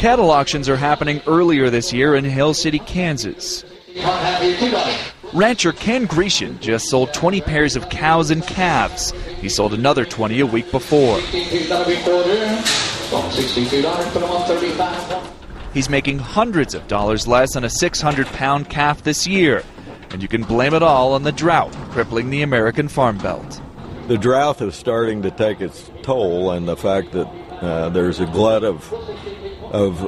Cattle auctions are happening earlier this year in Hill City, Kansas. Rancher Ken GRECIAN just sold 20 pairs of cows and calves. He sold another 20 a week before. He's making hundreds of dollars less on a 600-pound calf this year. And you can blame it all on the drought crippling the American farm belt. The drought is starting to take its toll, and the fact that there's a glut of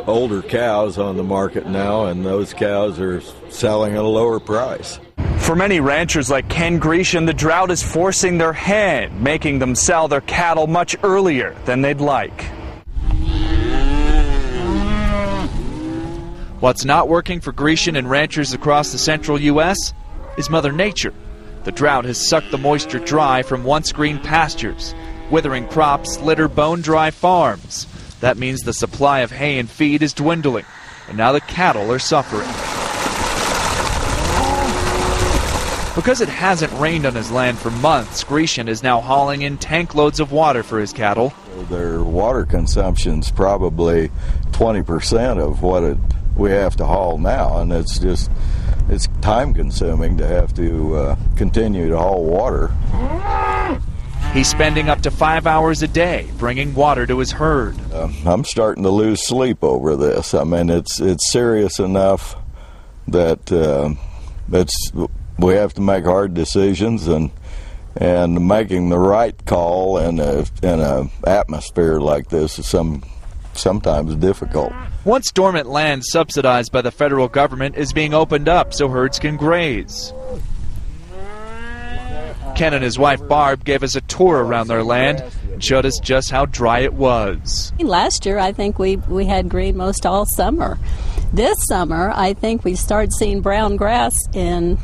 older cows on the market now, and those cows are selling at a lower price. For many ranchers like Ken GRECIAN, the drought is forcing their hand, making them sell their cattle much earlier than they'd like. What's not working for GRECIAN and ranchers across the central U.S. is Mother Nature. The drought has sucked the moisture dry from once green pastures. Withering crops litter bone-dry farms. That means the supply of hay and feed is dwindling, and now the cattle are suffering. Because it hasn't rained on his land for months, GRECIAN is now hauling in tank loads of water for his cattle. Their water consumption's probably 20% of what we have to haul now, and it's time consuming to have to continue to haul water. He's spending up to 5 hours a day bringing water to his herd. I'm starting to lose sleep over this. I mean, it's serious enough that we have to make hard decisions, and making the right call in a atmosphere like this is sometimes difficult. Once dormant land subsidized by the federal government is being opened up so herds can graze. Ken and his wife Barb gave us a tour around their land and showed us just how dry it was. Last year I think we had green most all summer. This summer I think we started seeing brown grass in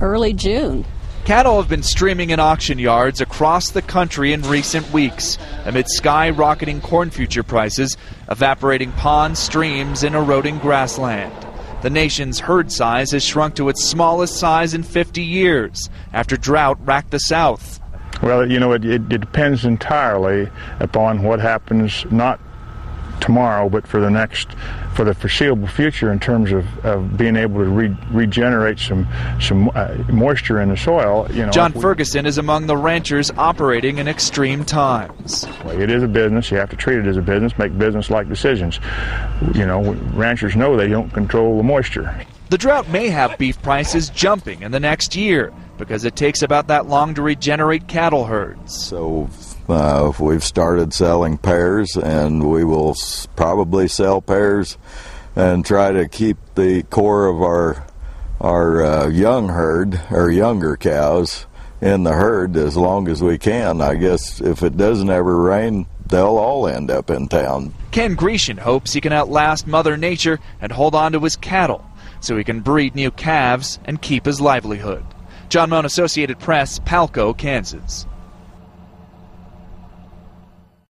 early June. Cattle have been streaming in auction yards across the country in recent weeks amid skyrocketing corn future prices, evaporating ponds, streams, and eroding grassland. The nation's herd size has shrunk to its smallest size in 50 years after drought racked the South. Well, you know, it depends entirely upon what happens, not tomorrow, but for the foreseeable future, in terms of being able to regenerate some moisture in the soil. You know, John Ferguson is among the ranchers operating in extreme times. It is a business. You have to treat it as a business, make business-like decisions. You know, ranchers know they don't control the moisture. The drought may have beef prices jumping in the next year because it takes about that long to regenerate cattle herds. So we've started selling pairs, and we will probably sell pairs and try to keep the core of our young herd, or younger cows, in the herd as long as we can. I guess if it doesn't ever rain, they'll all end up in town. Ken GRECIAN hopes he can outlast Mother Nature and hold on to his cattle so he can breed new calves and keep his livelihood. John Mone, Associated Press, PALCO, Kansas.